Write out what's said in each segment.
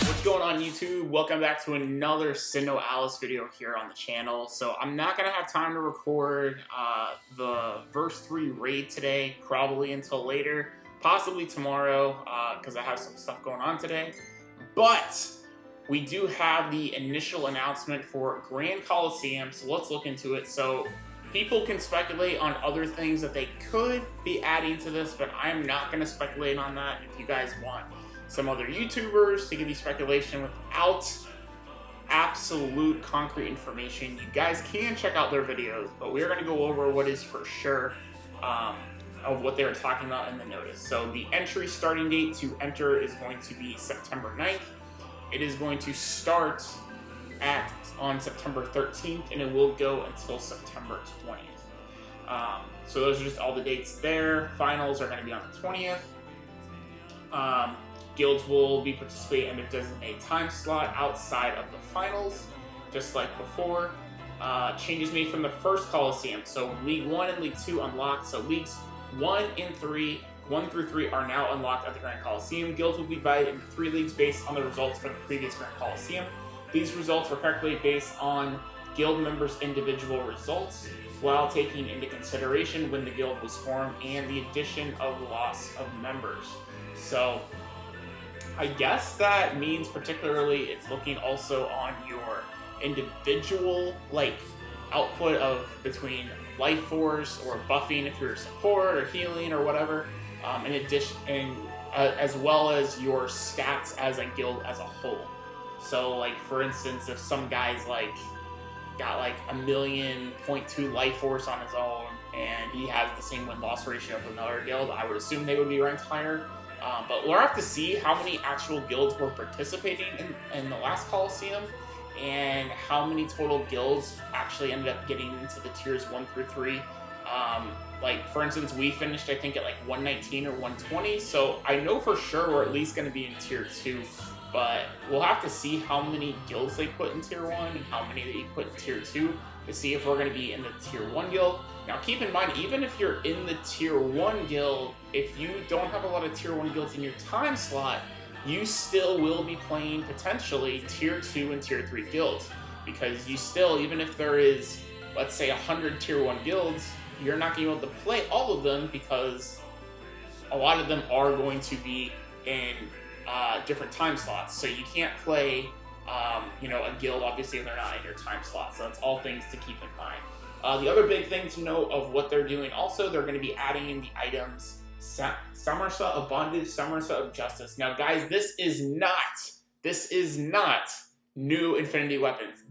What's going on YouTube? Welcome back to another Sinoalice video here on the channel. So I'm not going to have time to record the verse 3 raid today, probably until later, possibly tomorrow, because I have some stuff going on today. But we do have the initial announcement for Gran Coliseum, so let's look into it. So people can speculate on other things that they could be adding to this, but I'm not going to speculate on that. If you guys want some other YouTubers to give you speculation without absolute concrete information, you guys can check out their videos, but we're going to go over what is for sure of what they were talking about in the notice. So the entry starting date to enter is going to be September 9th. It is going to start on September 13th, and it will go until September 20th. So those are just all the dates there. Finals are going to be on the 20th. Guilds will be participating in a designated time slot outside of the finals, just like before. Changes made from the first Coliseum. So League 1 and League 2 unlocked. So Leagues 1 through 3 are now unlocked at the Gran Coliseum. Guilds will be divided into 3 leagues based on the results from the previous Gran Coliseum. These results were calculated based on guild members' individual results, while taking into consideration when the guild was formed and the addition of loss of members. So I guess that means particularly it's looking also on your individual output of between life force or buffing if you're support or healing or whatever, in addition, as well as your stats as a guild as a whole. So for instance, if some guy's got 1,000,000.2 life force on his own and he has the same win-loss ratio of another guild, I would assume they would be ranked higher. But we'll have to see how many actual guilds were participating in the last Coliseum and how many total guilds actually ended up getting into the tiers 1 through 3. For instance, we finished I think at 119 or 120, so I know for sure we're at least going to be in tier 2. But we'll have to see how many guilds they put in tier 1 and how many they put in tier 2 to see if we're going to be in the tier 1 guild. Now keep in mind, even if you're in the tier 1 guild, if you don't have a lot of tier 1 guilds in your time slot, you still will be playing potentially tier 2 and tier 3 guilds. Because you still, even if there is, let's say 100 tier 1 guilds, you're not going to be able to play all of them because a lot of them are going to be in different time slots, so you can't play a guild obviously if they're not in your time slot. So that's all things to keep in mind. The other big thing to note of what they're doing also, they're going to be adding in the items Viscera of Bondage, Viscera of Justice. Now guys, this is not new Infinity weapons.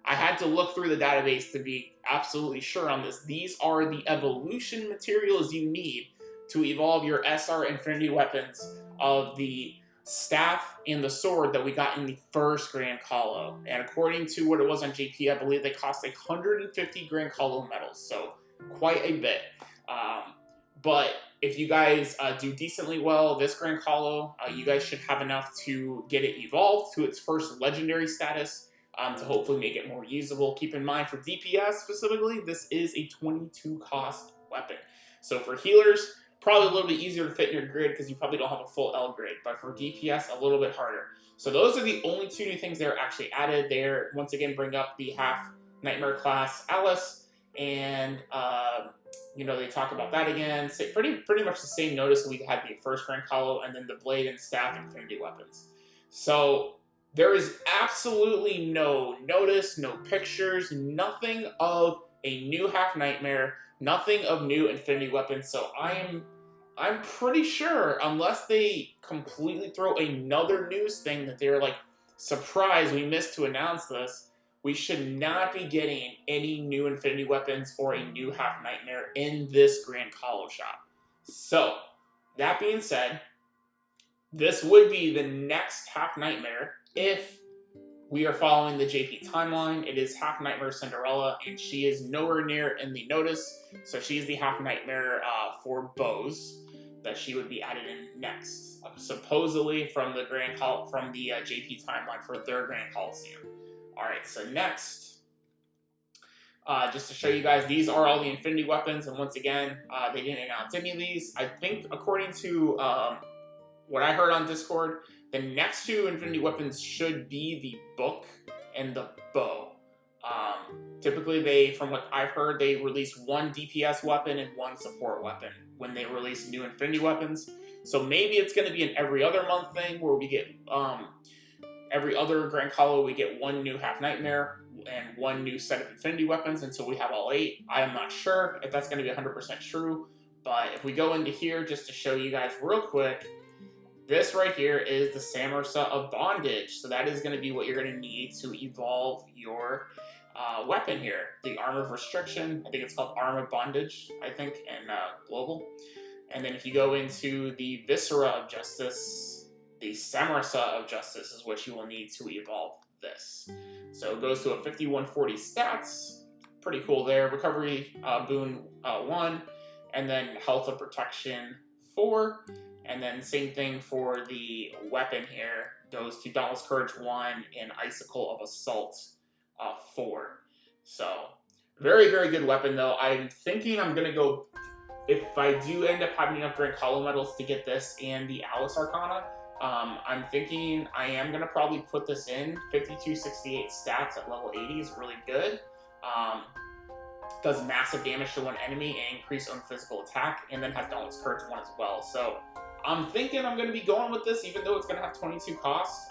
I had to look through the database to be absolutely sure on this. These are the evolution materials you need to evolve your SR Infinity weapons of the staff and the sword that we got in the first Gran Colo. And according to what it was on JP, I believe they cost 150 Gran Colo medals, so quite a bit. But if you guys do decently well this Gran Colo, you guys should have enough to get it evolved to its first legendary status, to hopefully make it more usable. Keep in mind, for DPS specifically, this is a 22 cost weapon. So for healers, probably a little bit easier to fit in your grid because you probably don't have a full L grid, but for DPS, a little bit harder. So those are the only 2 new things that are actually added there. Once again, bring up the half Nightmare class Alice, and they talk about that again. So pretty much the same notice that we had the first Gran Colo, and then the blade and staff Infinity weapons. So there is absolutely no notice, no pictures, nothing of a new half Nightmare, nothing of new Infinity weapons. So I'm pretty sure, unless they completely throw another news thing that they're surprise, we missed to announce this, we should not be getting any new Infinity weapons or a new half Nightmare in this Gran Colo shop. So that being said, this would be the next half Nightmare if we are following the JP timeline. It is half Nightmare Cinderella, and she is nowhere near in the notice. So she's the half Nightmare for bows that she would be added in next, supposedly from the JP timeline for their Gran Coliseum. All right, so next, just to show you guys, these are all the Infinity weapons, and once again, they didn't announce any of these. I think, according to what I heard on Discord, the next two Infinity weapons should be the book and the bow. Typically, from what I've heard, they release one DPS weapon and one support weapon when they release new Infinity weapons. So maybe it's going to be an every other month thing where we get, every other Gran Colo, we get one new Half Nightmare and one new set of Infinity weapons until we have all 8. I am not sure if that's going to be 100% true, but if we go into here just to show you guys real quick, this right here is the Viscera of Bondage. So that is going to be what you're going to need to evolve your weapon here. The Arm of Restriction, I think it's called Arm of Bondage, I think, in Global. And then if you go into the Viscera of Justice, the Viscera of Justice is what you will need to evolve this. So it goes to a 5140 stats, pretty cool there. Recovery boon 1, and then Health of Protection 4. And then same thing for the weapon here, goes to Dauntless Courage 1 and Icicle of Assault 4. So, very, very good weapon though. I'm thinking I'm going to go, if I do end up having enough Gran Colo medals to get this and the Alice Arcana, I'm thinking I am going to probably put this in. 5268 stats at level 80 is really good. Does massive damage to one enemy and increase on physical attack, and then has Dauntless Courage 1 as well. So, I'm thinking I'm going to be going with this, even though it's going to have 22 costs.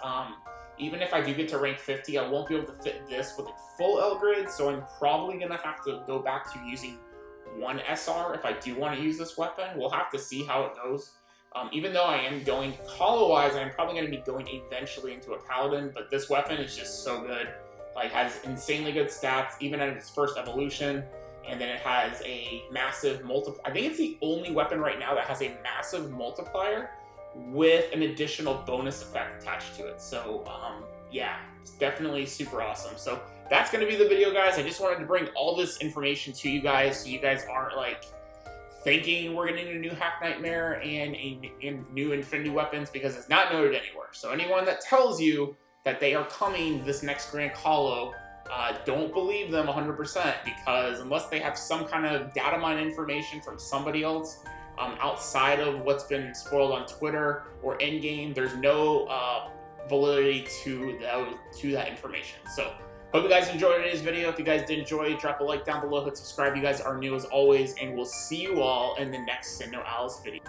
Even if I do get to rank 50, I won't be able to fit this with a full L grade, so I'm probably going to have to go back to using one SR if I do want to use this weapon. We'll have to see how it goes. Even though I am going Colo-wise, I'm probably going to be going eventually into a Paladin, but this weapon is just so good. Like, has insanely good stats, even at its first evolution. And then it has a massive multiplier. I think it's the only weapon right now that has a massive multiplier with an additional bonus effect attached to it. So, yeah, it's definitely super awesome. So that's going to be the video, guys. I just wanted to bring all this information to you guys so you guys aren't, like, thinking we're getting a new Half Nightmare and new Infinity weapons, because it's not noted anywhere. So anyone that tells you that they are coming this next Gran Colo, don't believe them 100%, because unless they have some kind of data mine information from somebody else outside of what's been spoiled on Twitter or in-game, there's no validity to that information. So, hope you guys enjoyed today's video. If you guys did enjoy, drop a like down below, hit subscribe. You guys are new as always, and we'll see you all in the next Sinoalice video.